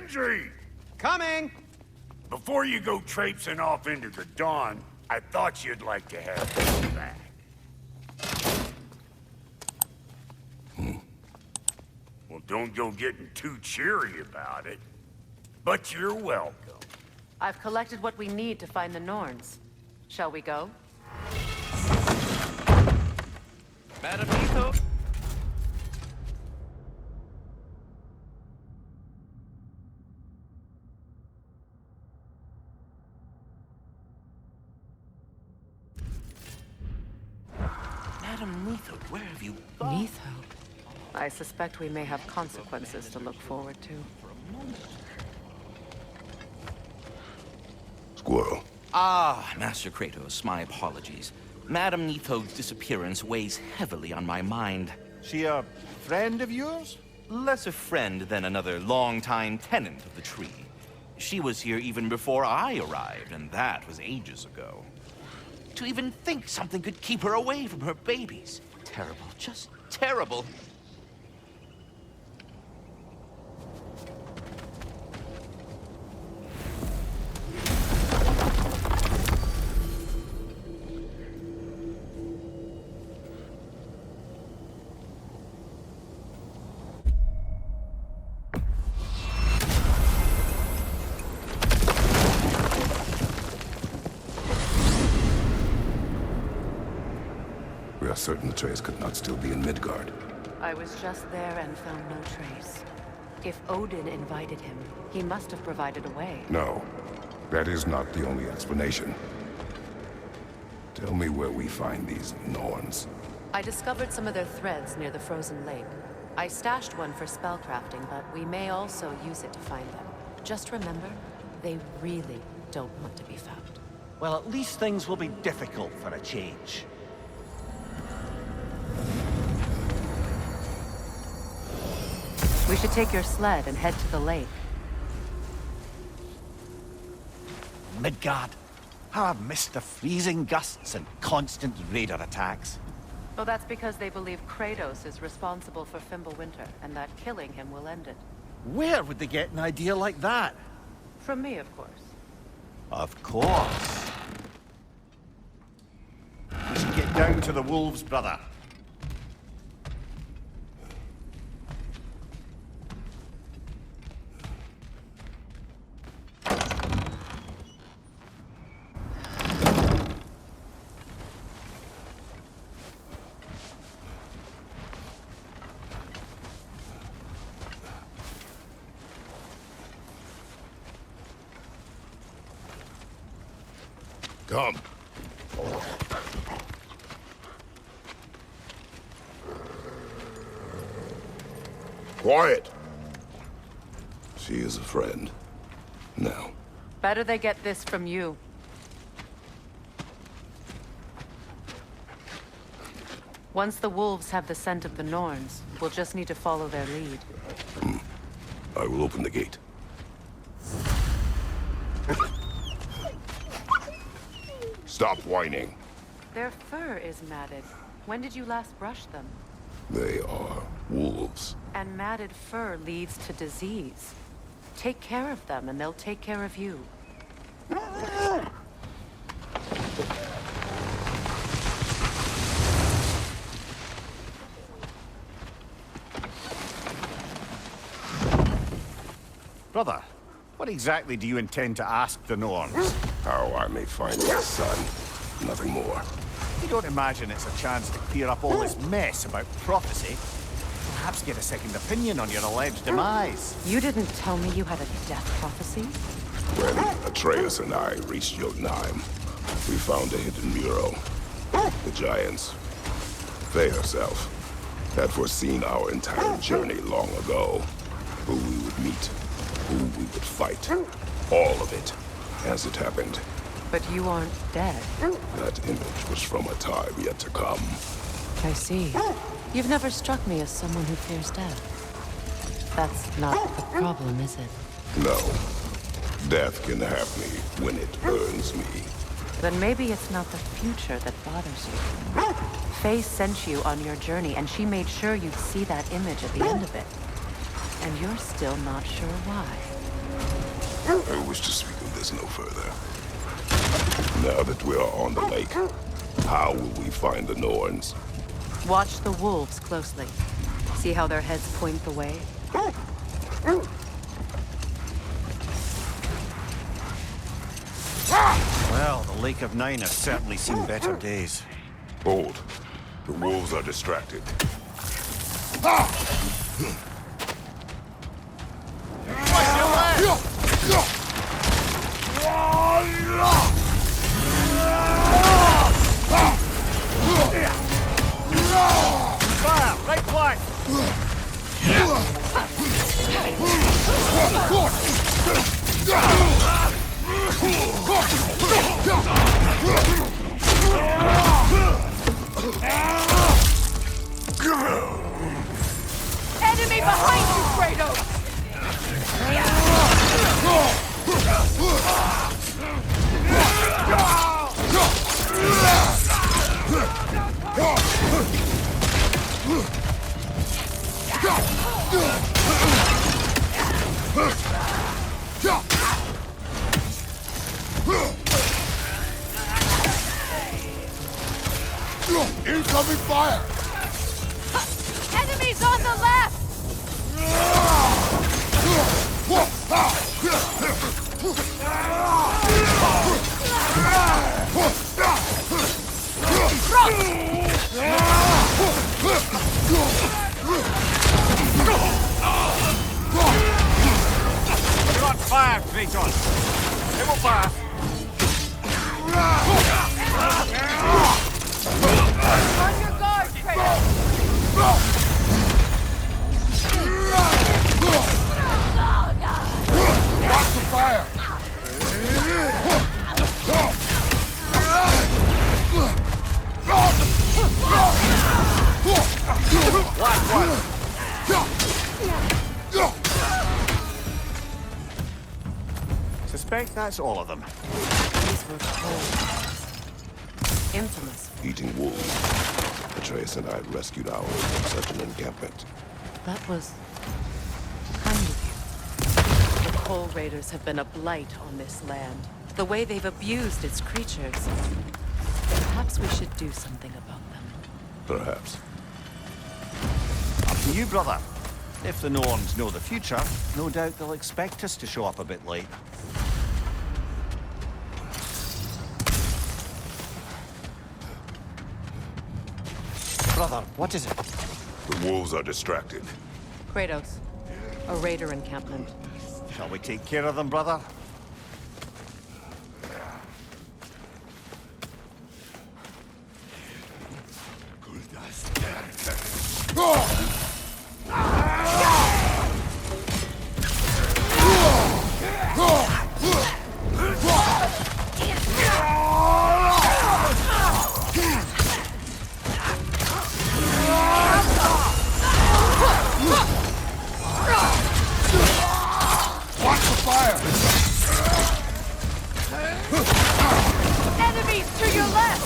Sindri! Coming! Before you go traipsing off into the dawn, I thought you'd like to have this back. Well, don't go getting too cheery about it. But you're welcome. I've collected what we need to find the Norns. Shall we go? Madam Nito? Madam Nito, where have you gone? Nitho? I suspect we may have consequences to look forward to. Squirrel. Ah, Master Kratos, my apologies. Madam Nitho's disappearance weighs heavily on my mind. She a friend of yours? Less a friend than another longtime tenant of the tree. She was here even before I arrived, and that was ages ago. To even think something could keep her away from her babies. Terrible, just terrible. We are certain Atreus could not still be in Midgard. I was just there and found no trace. If Odin invited him, he must have provided a way. No, that is not the only explanation. Tell me where we find these Norns. I discovered some of their threads near the frozen lake. I stashed one for spellcrafting, but we may also use it to find them. Just remember, they really don't want to be found. Well, at least things will be difficult for a change. We should take your sled and head to the lake. Midgard. How I've missed the freezing gusts and constant raider attacks. Well, that's because they believe Kratos is responsible for Fimbulwinter, and that killing him will end it. Where would they get an idea like that? From me, of course. Of course. We should get down to the wolves, brother. Come. Quiet. She is a friend. Now. Better they get this from you. Once the wolves have the scent of the Norns, we'll just need to follow their lead. I will open the gate. Stop whining. Their fur is matted. When did you last brush them? They are wolves. And matted fur leads to disease. Take care of them, and they'll take care of you. Brother, what exactly do you intend to ask the Norns? How I may find my son. Nothing more. You don't imagine it's a chance to clear up all this mess about prophecy? Perhaps get a second opinion on your alleged demise. You didn't tell me you had a death prophecy? When Atreus and I reached Jotunheim, we found a hidden mural. The giants, they herself, had foreseen our entire journey long ago. Who we would meet, who we would fight. All of it, as it happened. But you aren't dead. That image was from a time yet to come. I see. You've never struck me as someone who fears death. That's not the problem, is it? No. Death can have me when it earns me. Then maybe it's not the future that bothers you. Faye sent you on your journey, and she made sure you'd see that image at the end of it. And you're still not sure why. I wish to speak of this no further. Now that we are on the lake, how will we find the Norns? Watch the wolves closely. See how their heads point the way? Well, the Lake of Nine has certainly seen better days. Hold. The wolves are distracted. Fire! Right flank! Enemy behind you, Kratos! Incoming fire! Enemies on the left! You're on fire, Kratos! They will fire! On your guard, Kratos! Watch the fire! Last one! Suspect that's all of them. These were cold. Infamous. Eating wolves. Atreus and I rescued ours from such an encampment. That was kind of you. The Pole Raiders have been a blight on this land. The way they've abused its creatures. Perhaps we should do something about them. Perhaps. Up to you, brother. If the Norns know the future, no doubt they'll expect us to show up a bit late. Brother, what is it? The wolves are distracted. Kratos, a raider encampment. Shall we take care of them, brother? Enemies to your left!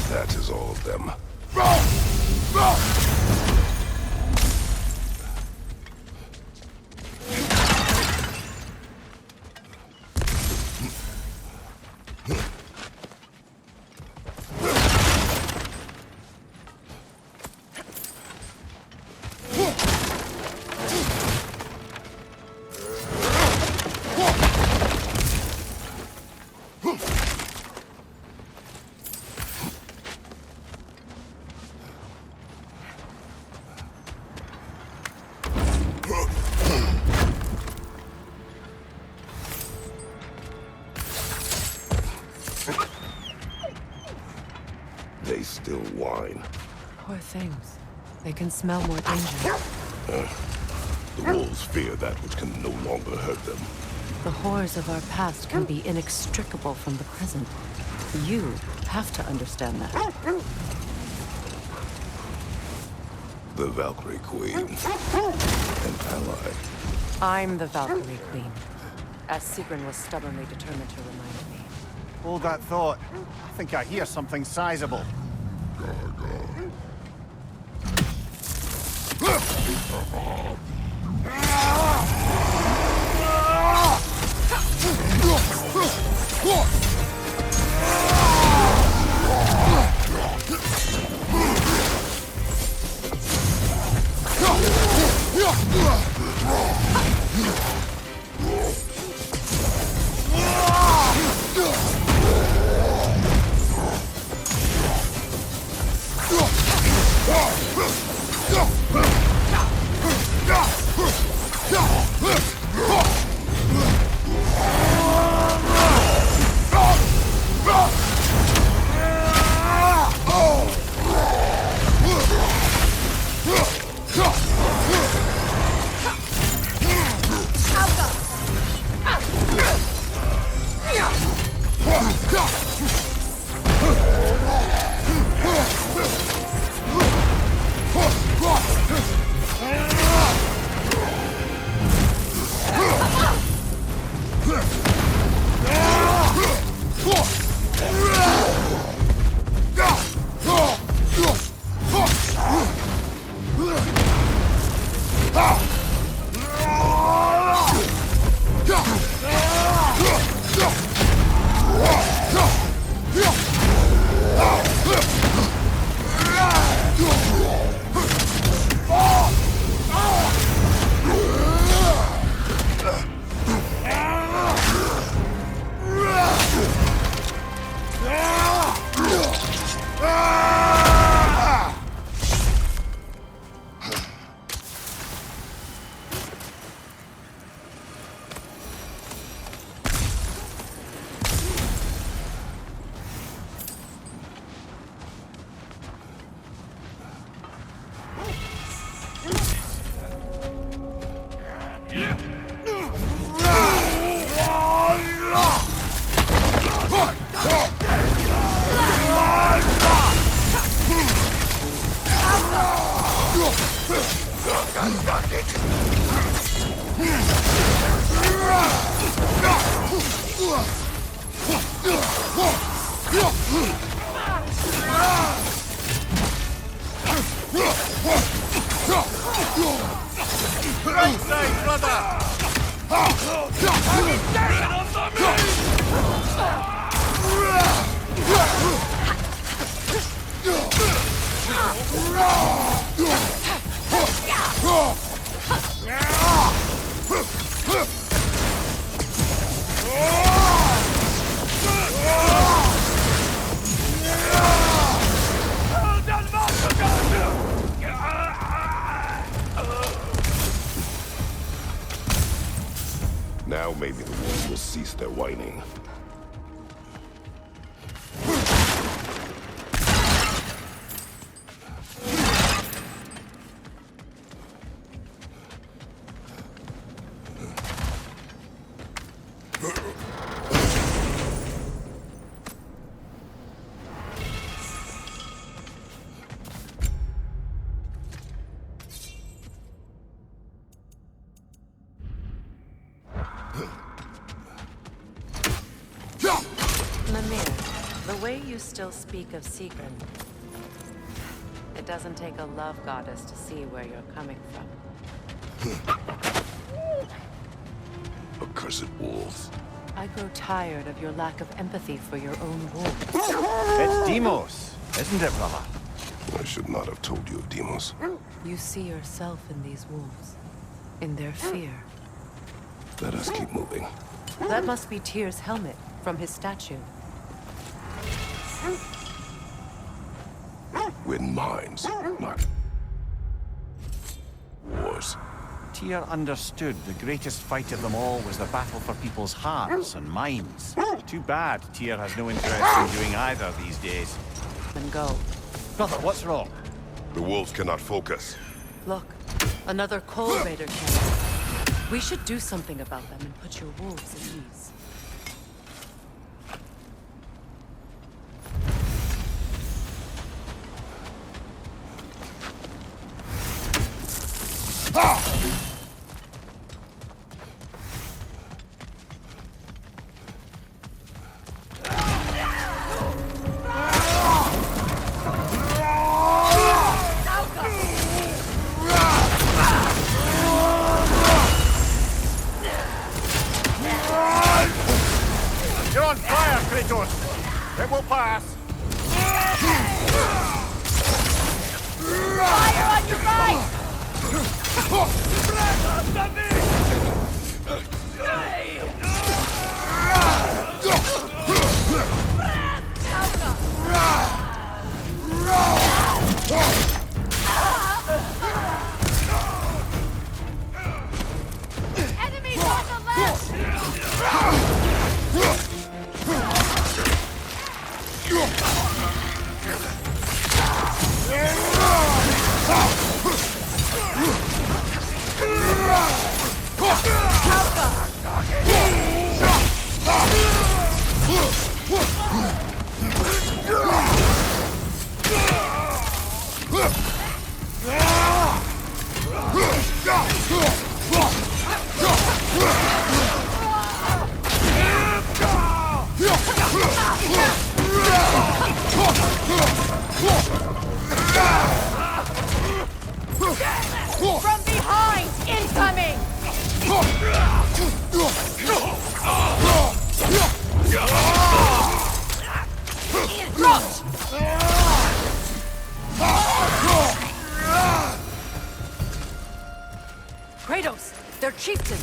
That is all of them. still whine. Poor things. They can smell more danger. The wolves fear that which can no longer hurt them. The horrors of our past can be inextricable from the present. You have to understand that. The Valkyrie Queen. An ally. I'm the Valkyrie Queen, as Sigrun was stubbornly determined to remind me. Hold that thought. I think I hear something sizable. Now maybe the wolves will cease their whining. The way you still speak of Sigrun, it doesn't take a love goddess to see where you're coming from. Accursed wolves. I grow tired of your lack of empathy for your own wolves. It's Demos, isn't it, brother? I should not have told you of Demos. You see yourself in these wolves, in their fear. Let us keep moving. That must be Tyr's helmet from his statue. Win minds, not wars. Tyr understood the greatest fight of them all was the battle for people's hearts and minds. Too bad Tyr has no interest in doing either these days. Then go. Brother, what's wrong? The wolves cannot focus. Look, another Cold Raider camp. We should do something about them and put your wolves at ease. You're on fire, Kratos! It will pass! Fire on your right! Enemies on the left! From behind! Incoming! Kratos! They're chieftain!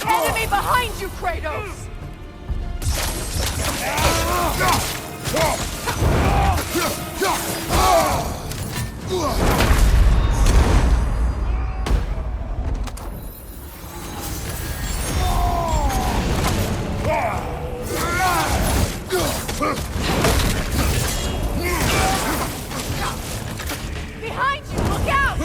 Enemy behind you, Kratos! Behind you! Look out!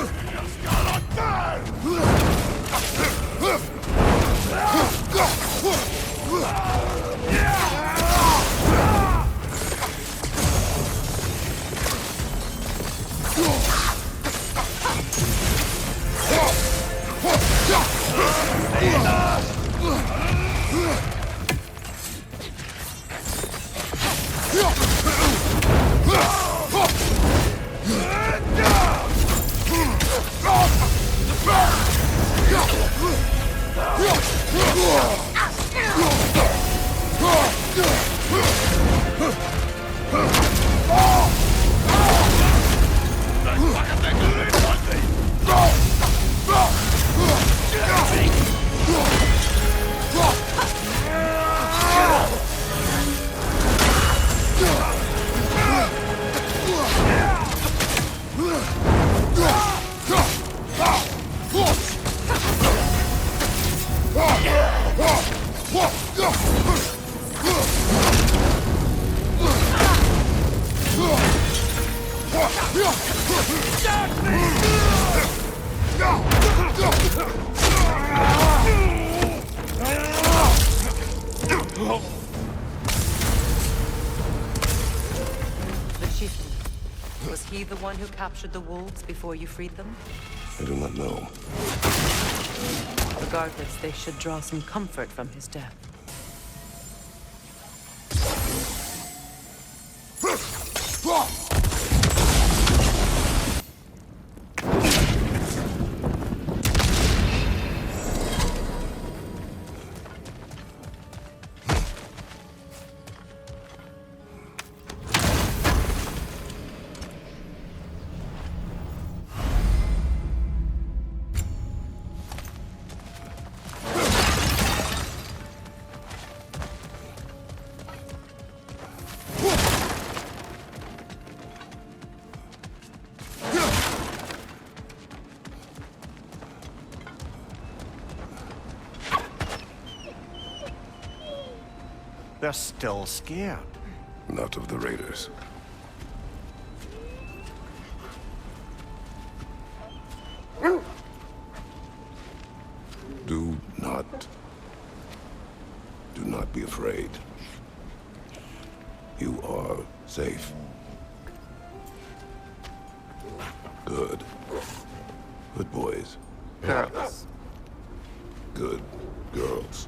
The chieftain. Was he the one who captured the wolves before you freed them? I do not know. Regardless, they should draw some comfort from his death. They're still scared. Not of the raiders. Safe. Good. Good boys. Girls. Good girls.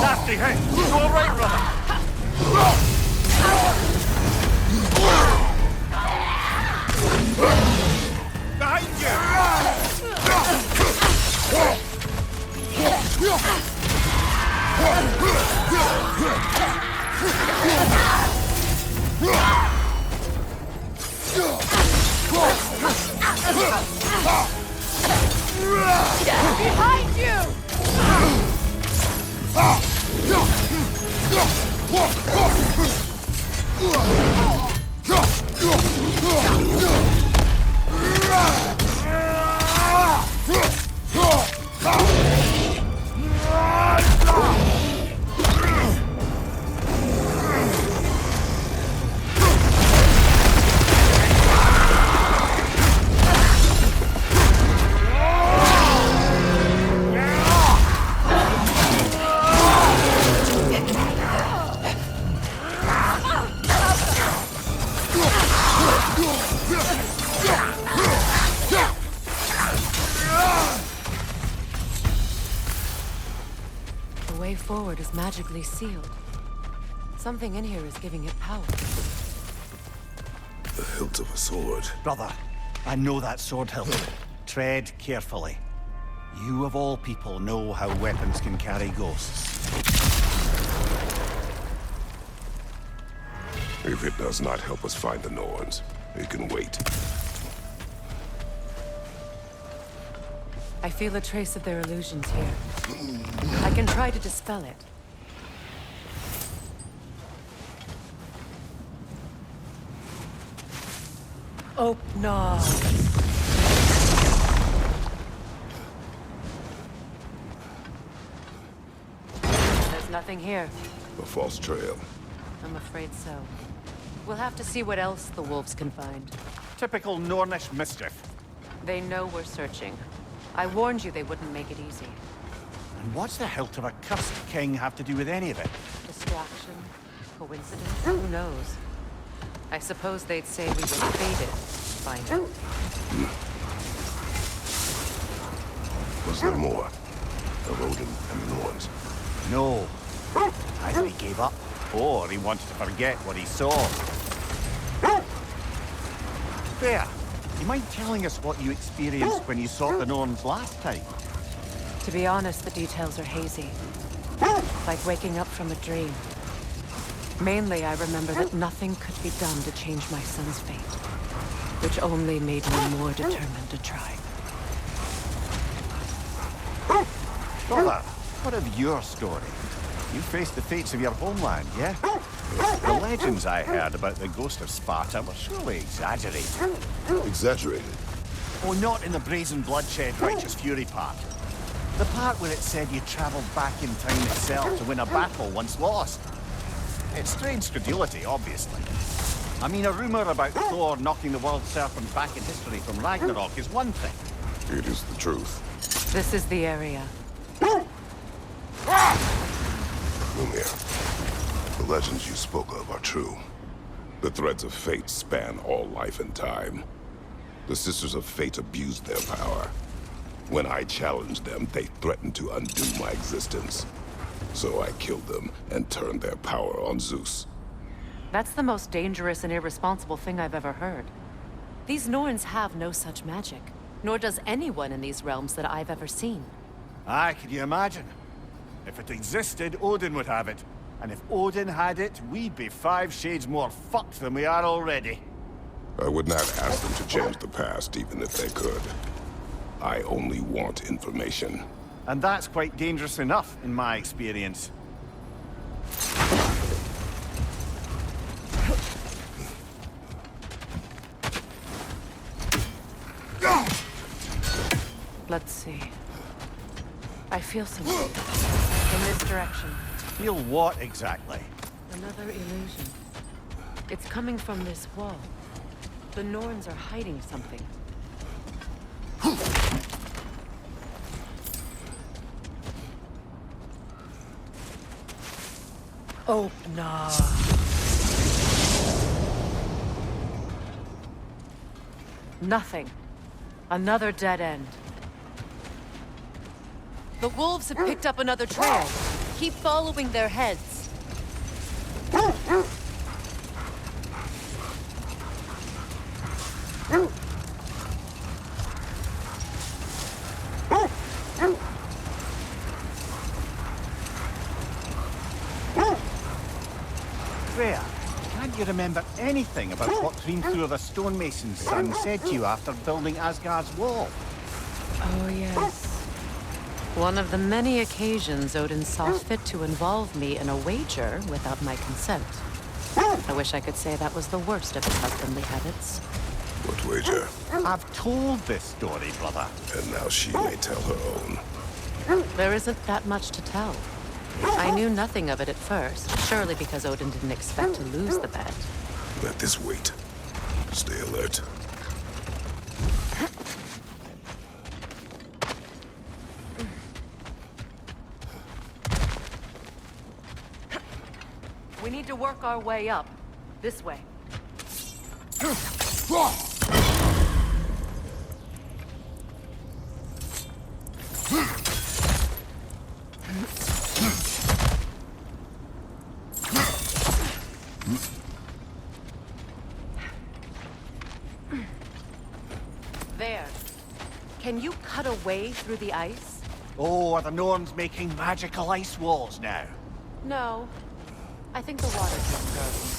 Nasty, hey? You all right, brother? Behind Behind you! The way forward is magically sealed. Something in here is giving it power. The hilt of a sword. Brother, I know that sword hilt. Tread carefully. You of all people know how weapons can carry ghosts. If it does not help us find the Norns, it can wait. I feel a trace of their illusions here. I can try to dispel it. Oh, no. There's nothing here. A false trail. I'm afraid so. We'll have to see what else the wolves can find. Typical Nornish mischief. They know we're searching. I warned you they wouldn't make it easy. And what's the hilt of a cursed king have to do with any of it? Distraction? Coincidence? Who knows? I suppose they'd say we were fated by now. Was there more? Of Odin and the Norns? No. Either he gave up, or he wanted to forget what he saw. There. You mind telling us what you experienced when you sought the Norns last time? To be honest, the details are hazy. Like waking up from a dream. Mainly, I remember that nothing could be done to change my son's fate. Which only made me more determined to try. Brother, what of your story? You faced the fates of your homeland, yeah? The legends I heard about the ghost of Sparta were surely exaggerated. Exaggerated. Oh, not in the brazen bloodshed righteous fury part. The part where it said you travelled back in time itself to win a battle once lost. It's strange credulity, obviously. I mean, a rumour about Thor knocking the world serpent back in history from Ragnarok is one thing. It is the truth. This is the area. Lumir, the legends you spoke of are true. The threads of fate span all life and time. The Sisters of Fate abused their power. When I challenged them, they threatened to undo my existence. So I killed them and turned their power on Zeus. That's the most dangerous and irresponsible thing I've ever heard. These Norns have no such magic, nor does anyone in these realms that I've ever seen. Aye, can you imagine? If it existed, Odin would have it. And if Odin had it, we'd be 5 shades more fucked than we are already. I would not ask them to change the past, even if they could. I only want information. And that's quite dangerous enough, in my experience. Let's see. I feel something. In this direction. Feel what exactly? Another illusion. It's coming from this wall. The Norns are hiding something. Oh, no. Nothing. Another dead end. The wolves have picked up another trail. Keep following their heads. Freya, can't you remember anything about what Hrimthur the stonemason's son said to you after building Asgard's wall? Oh, yes. One of the many occasions Odin saw fit to involve me in a wager without my consent. I wish I could say that was the worst of his husbandly habits. What wager? I've told this story, brother. And now she may tell her own. There isn't that much to tell. I knew nothing of it at first, surely because Odin didn't expect to lose the bet. Let this wait. Stay alert. We need to work our way up. This way. There. Can you cut a way through the ice? Oh, are the Norns making magical ice walls now? No. I think the water just goes.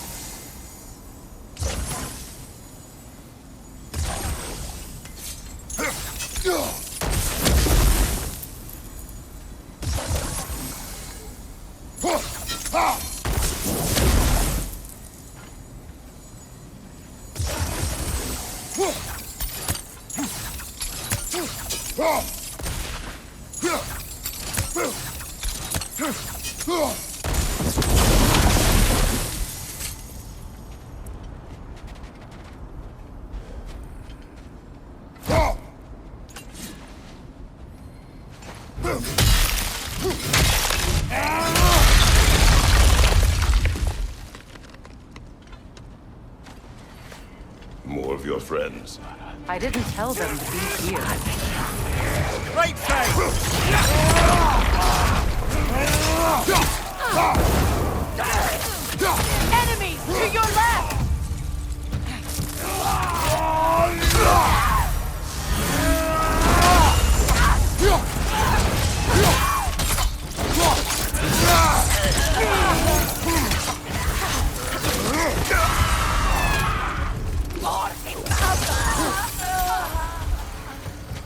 More of your friends. I didn't tell them to be here. Right Enemies to your left!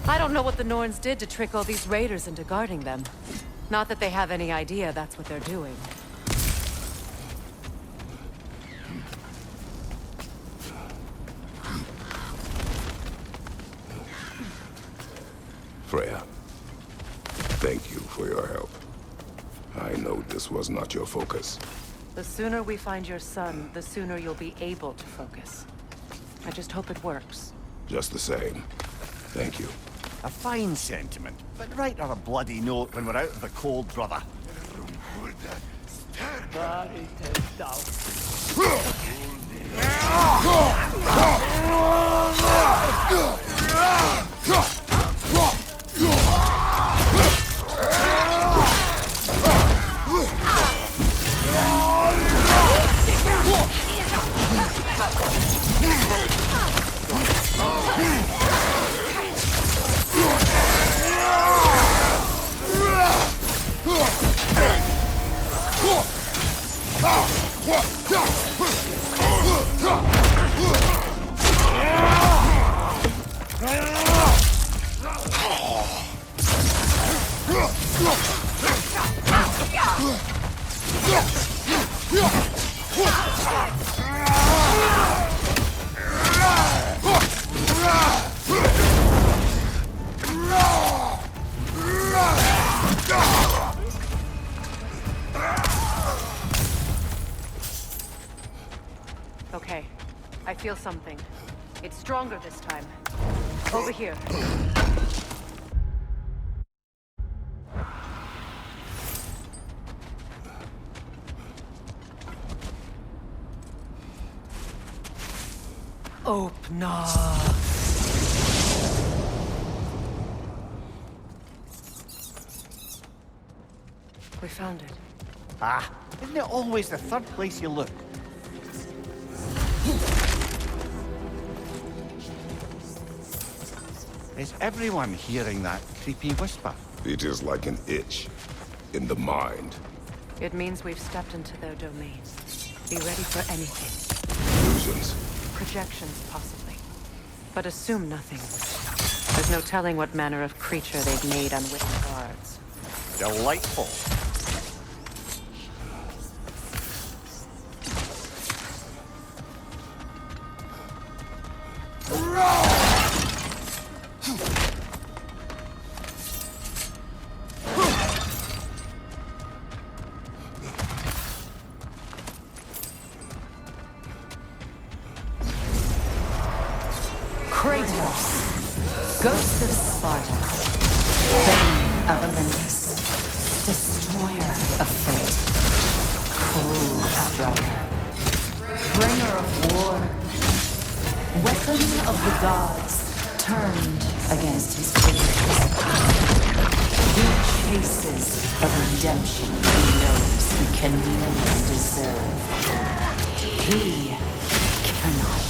I don't know what the Norns did to trick all these raiders into guarding them. Not that they have any idea that's what they're doing. Freya, thank you for your help. I know this was not your focus. The sooner we find your son, the sooner you'll be able to focus. I just hope it works. Just the same, thank you. A fine sentiment, but write her a bloody note when we're out of the cold, brother. Okay, I feel something. It's stronger this time. Over here. Open. We found it. Ah, isn't it always the third place you look? Is everyone hearing that creepy whisper? It is like an itch in the mind. It means we've stepped into their domain. Be ready for anything. Illusions. Projections, possibly. But assume nothing. There's no telling what manner of creature they've made unwitting guards. Delightful. Kratos, Ghost of Sparta, Bane of Olympus, Destroyer of Fate, Cruel Striker, Bringer of War, Weapon of the Gods, turned against his enemies. He chases a redemption he knows he can never deserve. He cannot.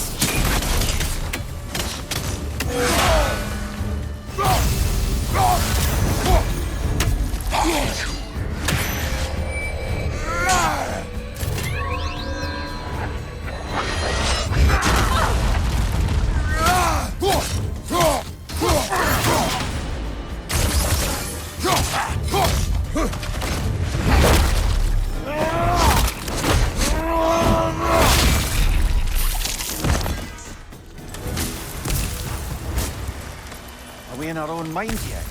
Are we in our own minds yet?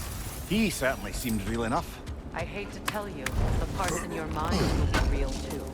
He certainly seemed real enough. I hate to tell you, the parts in your mind will be real too.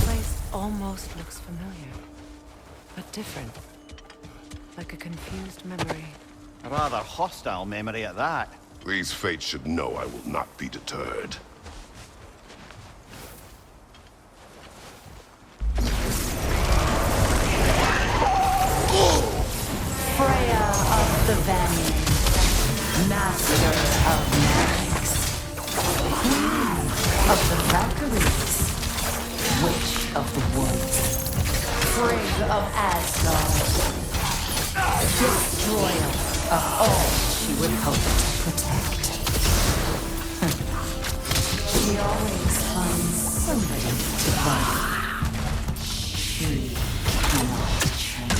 Place almost looks familiar, but different. Like a confused memory. A rather hostile memory at that. These fates should know I will not be deterred. Freya of the Vanir, Master of Magics, Queen of the Valkyries, Witch of the Woods, Frigg of Asgard, Destroyer of all she would hope to protect. She always finds somebody to fight. She cannot change.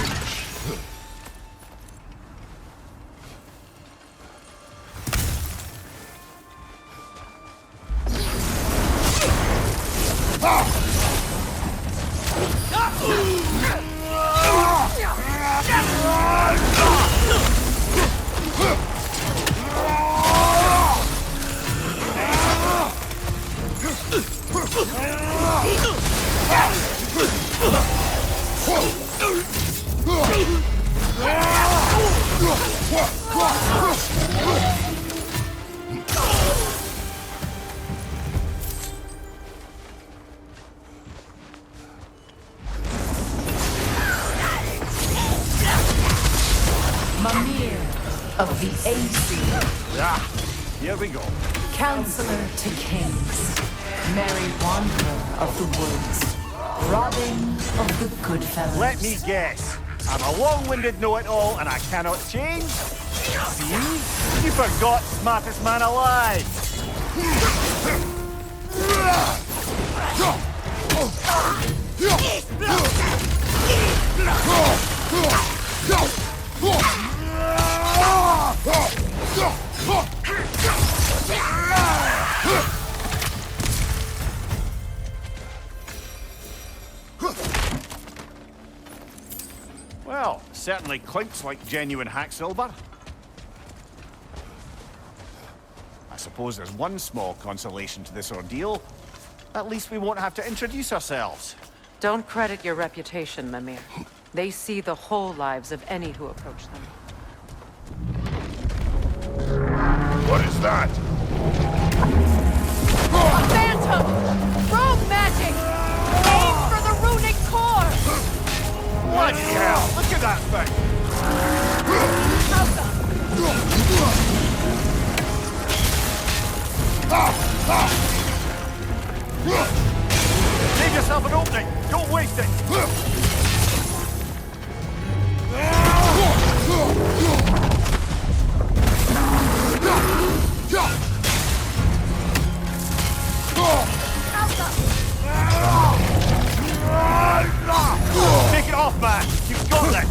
the AC. Ah, here we go. Counselor to kings. Merry wanderer of the woods. Robbing of the good fellows. Let me guess. I'm a long-winded know-it-all and I cannot change? See? You forgot smartest man alive! Well, certainly clinks like genuine hack silver. I suppose there's one small consolation to this ordeal. At least we won't have to introduce ourselves. Don't credit your reputation, Mimir. They see the whole lives of any who approach them. What is that? A phantom! Rogue magic! Aim for the runic core! Bloody hell! Look at that thing! Leave yourself an opening! Don't waste it! Take it off, man! You've got this!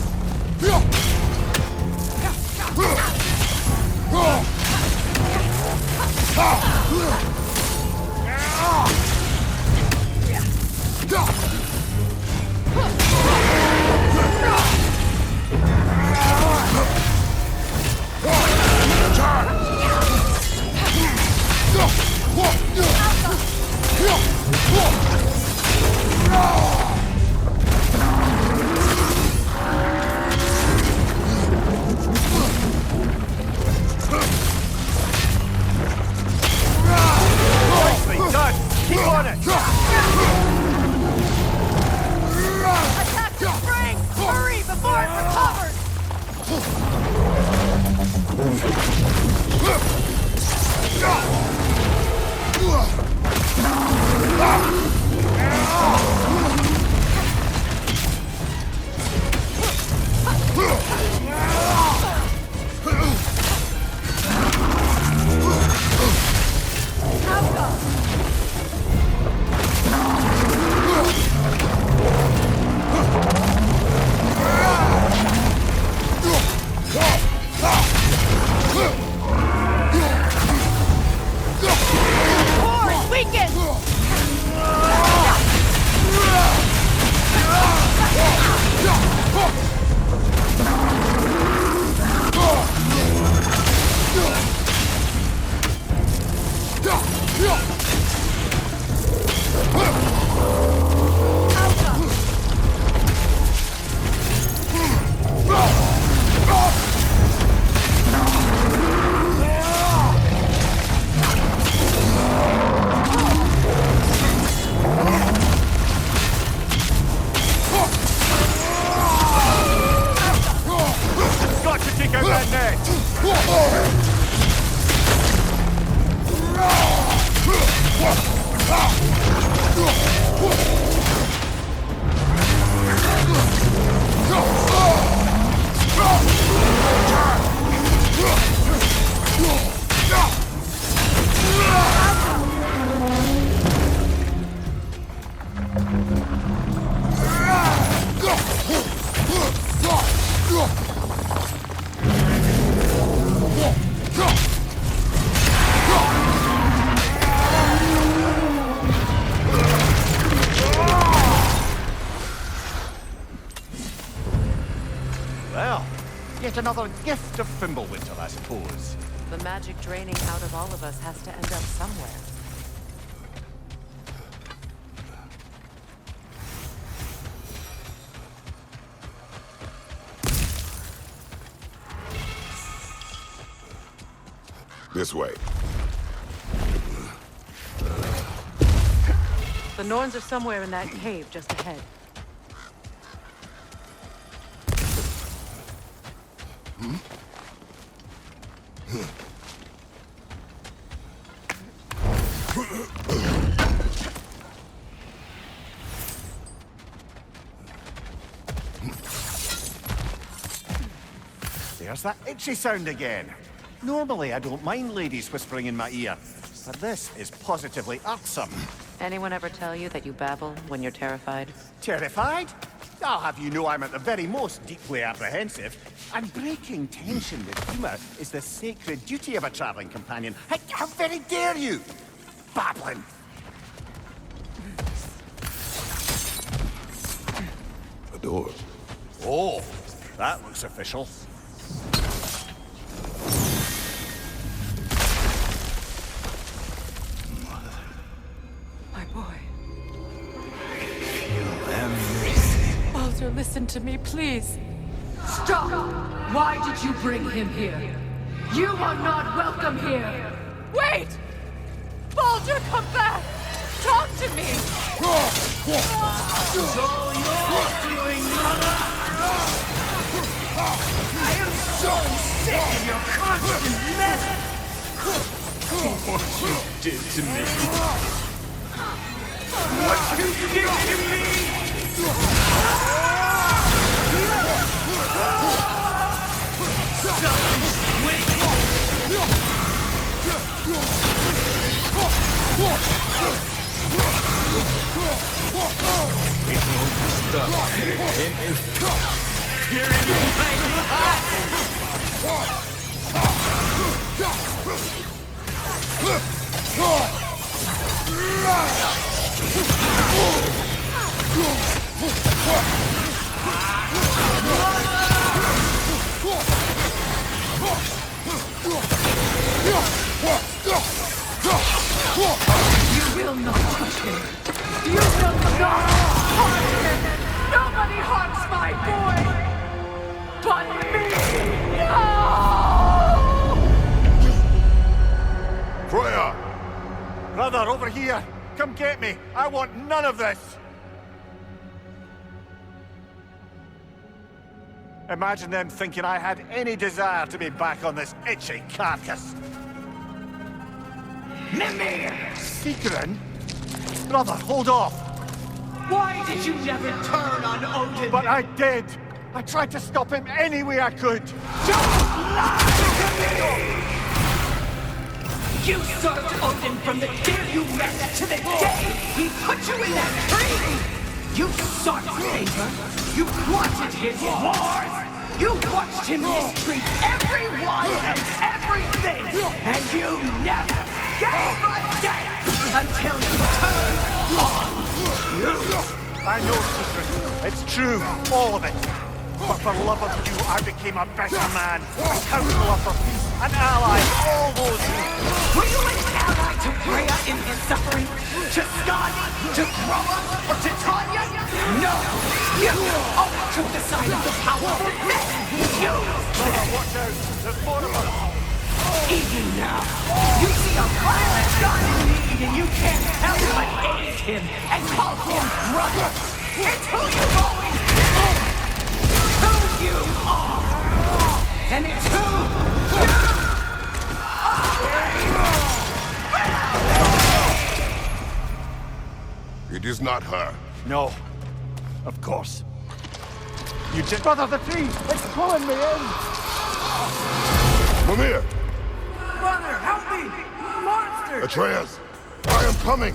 Nicely done! Keep on it! Attack the spring! Hurry before it recovers! Core is weakened! Got to take out that net! Well, yet another gift of Fimbulwinter, I suppose. The magic draining out of all of us has to end up somewhere. This way. The Norns are somewhere in that cave just ahead. There's that itchy sound again. Normally, I don't mind ladies whispering in my ear, but this is positively irksome. Anyone ever tell you that you babble when you're terrified? Terrified? I'll have you know I'm at the very most deeply apprehensive. And breaking tension with humor is the sacred duty of a traveling companion. How very dare you? Babbling! A door. Oh, that looks official. My boy. Feel everything. Baldur, listen to me, please. Stop! Why did you bring him here? You are not welcome here! Wait! Baldur, come back! Talk to me! I am so sick of your constant mess! What you did to me! What you did to me! You will not touch him! You will not harm him! Nobody harms my boy! But me! No! Freya! Brother, over here! Come get me! I want none of this! Imagine them thinking I had any desire to be back on this itchy carcass. Mimir! Secret? Brother, hold off! Why did you never turn on Odin? But I did! I tried to stop him any way I could! Don't lie to me! You served Odin from the day you met to the day he put you in that tree! You sought favor, you wanted his wars, you watched him mistreat everyone and everything, and you never gave a damn until you turned on you! I know, Secret. It's true, all of it. But for love of you, I became a better man, a counselor for peace, an ally, all those things. Were you an ally to Freya in his suffering? To Skadi? To Groa? Or to Tanya? No! You always took the side of the powerful men! You! Watch out, there's more of us. Even now, you see a violent god in need and you can't help but hate him and call him brother! It's who you've always been! Who you are! And it's who you are! It is not her. No, of course. You just... Brother, the tree! It's pulling me in! Mimir! Brother, help me! Monster! Atreus! I am coming!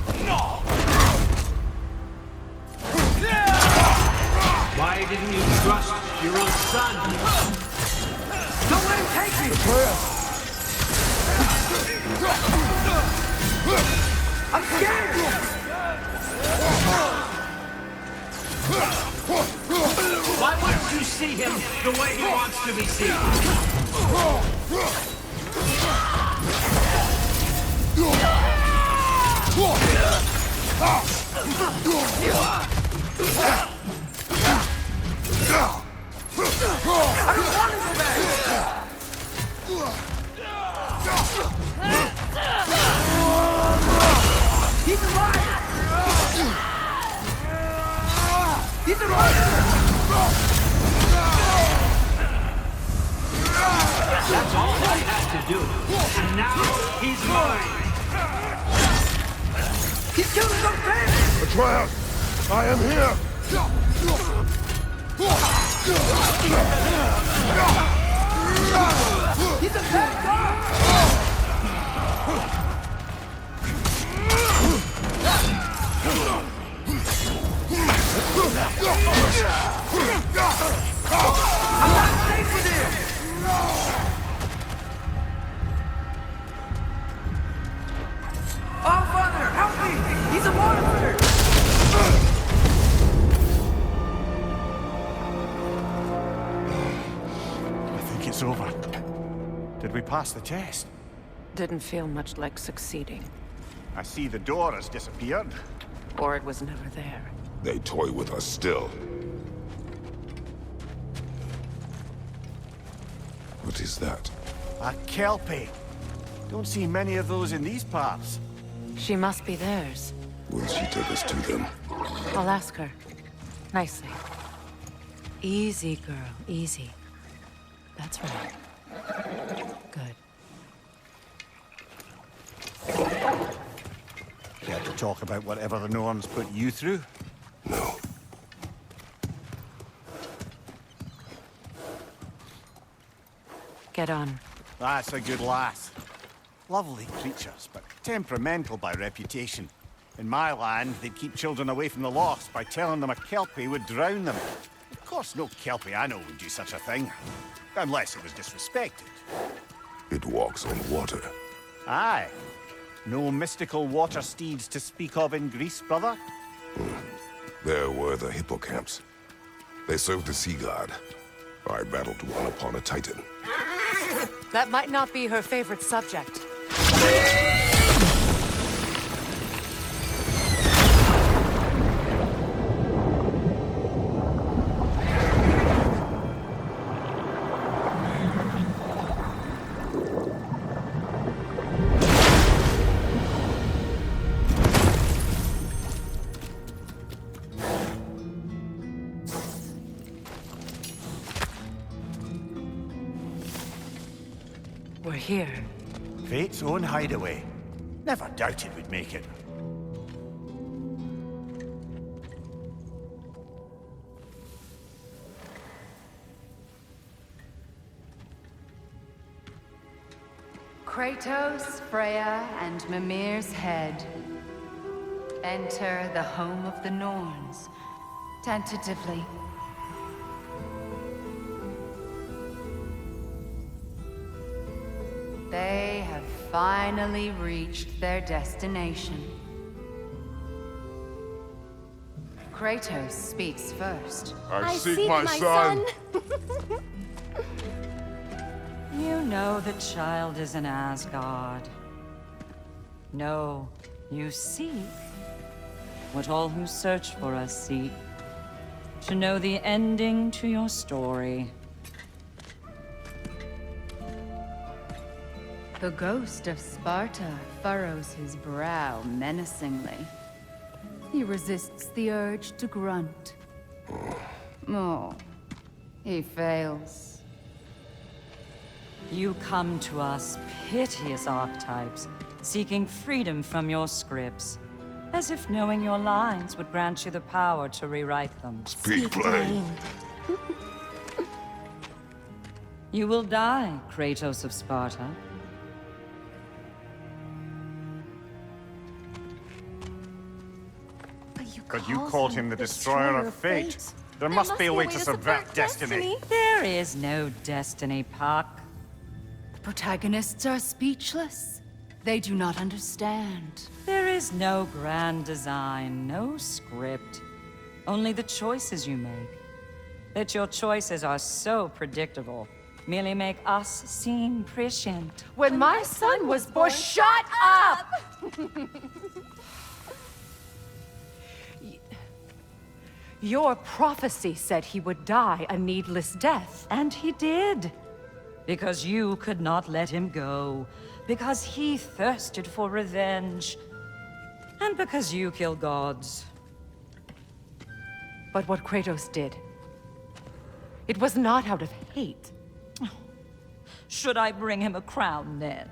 Why didn't you trust your own son? Don't let him take me! I'm scared! Why wouldn't you see him the way he wants to be seen? He's alive! He's alive! That's all I had to do. And now he's mine. He's doing so fast! Atreus! I am here! He's a bad guy! I'm not safe with him! Oh, Father, help me! He's a monster! I think it's over. Did we pass the test? Didn't feel much like succeeding. I see the door has disappeared. Or it was never there. They toy with us still. What is that? A Kelpie. Don't see many of those in these parts. She must be theirs. Will she take us to them? I'll ask her. Nicely. Easy, girl. Easy. That's right. Good. Care to talk about whatever the Norns put you through? No. Get on. That's a good lass. Lovely creatures, but temperamental by reputation. In my land, they'd keep children away from the lost by telling them a Kelpie would drown them. Of course, no Kelpie I know would do such a thing. Unless it was disrespected. It walks on water. Aye. No mystical water steeds to speak of in Greece, brother? There were the hippocamps. They served the sea god. I battled one upon a titan. That might not be her favorite subject. We're here. Fate's own hideaway. Never doubted we'd make it. Kratos, Freya, and Mimir's head. Enter the home of the Norns, tentatively. They have finally reached their destination. Kratos speaks first. I seek my son. You know the child is in Asgard. No, you seek what all who search for us seek. To know the ending to your story. The ghost of Sparta furrows his brow menacingly. He resists the urge to grunt. Oh, he fails. You come to us, piteous archetypes, seeking freedom from your scripts. As if knowing your lines would grant you the power to rewrite them. Speak plain. You will die, Kratos of Sparta. But you called him the Destroyer of Fate. There must be a way to subvert destiny. There is no destiny, Puck. The protagonists are speechless. They do not understand. There is no grand design, no script. Only the choices you make. That your choices are so predictable, merely make us seem prescient. When my son was born, shut up! Your prophecy said he would die a needless death. And he did. Because you could not let him go. Because he thirsted for revenge. And because you kill gods. But what Kratos did, it was not out of hate. Should I bring him a crown then?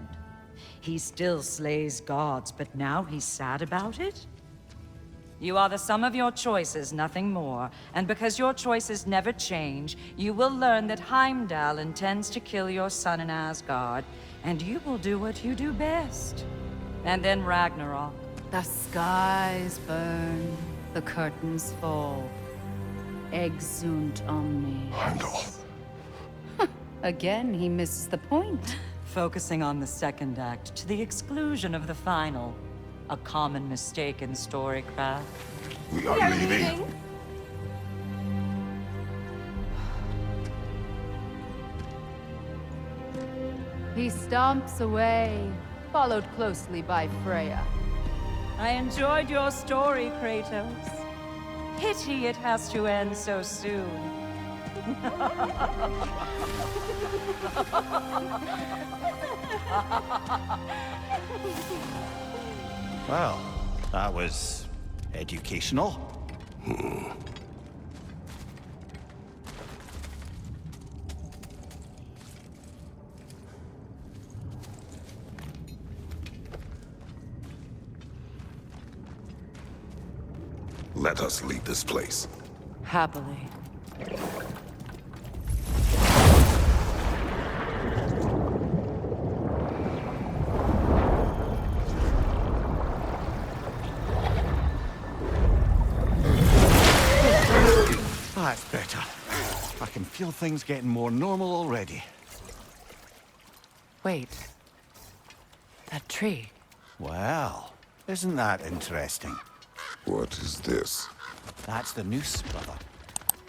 He still slays gods, but now he's sad about it? You are the sum of your choices, nothing more. And because your choices never change, you will learn that Heimdall intends to kill your son in Asgard, and you will do what you do best. And then Ragnarok. The skies burn, the curtains fall. Exunt omnes. Heimdall. Again, he misses the point. Focusing on the second act to the exclusion of the final. A common mistake in storycraft. We are leaving. He stomps away, followed closely by Freya. I enjoyed your story, Kratos. Pity it has to end so soon. Well, that was educational. Let us leave this place. Happily. That's better. I can feel things getting more normal already. Wait. That tree. Well, isn't that interesting? What is this? That's the noose, brother.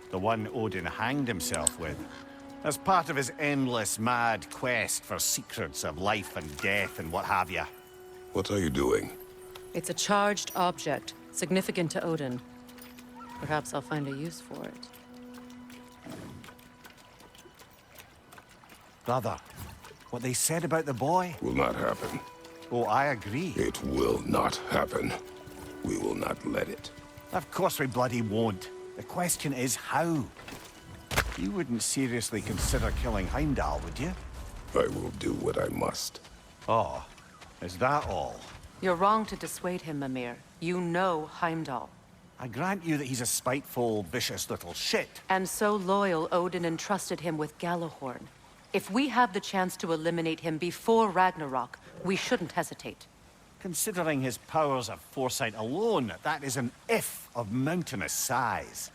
The one Odin hanged himself with. As part of his endless, mad quest for secrets of life and death and what have you. What are you doing? It's a charged object, significant to Odin. Perhaps I'll find a use for it. Brother, what they said about the boy? Will not happen. Oh, I agree. It will not happen. We will not let it. Of course we bloody won't. The question is how? You wouldn't seriously consider killing Heimdall, would you? I will do what I must. Oh, is that all? You're wrong to dissuade him, Mimir. You know Heimdall. I grant you that he's a spiteful, vicious little shit. And so loyal, Odin entrusted him with Gjallarhorn. If we have the chance to eliminate him before Ragnarok, we shouldn't hesitate. Considering his powers of foresight alone, that is an if of mountainous size.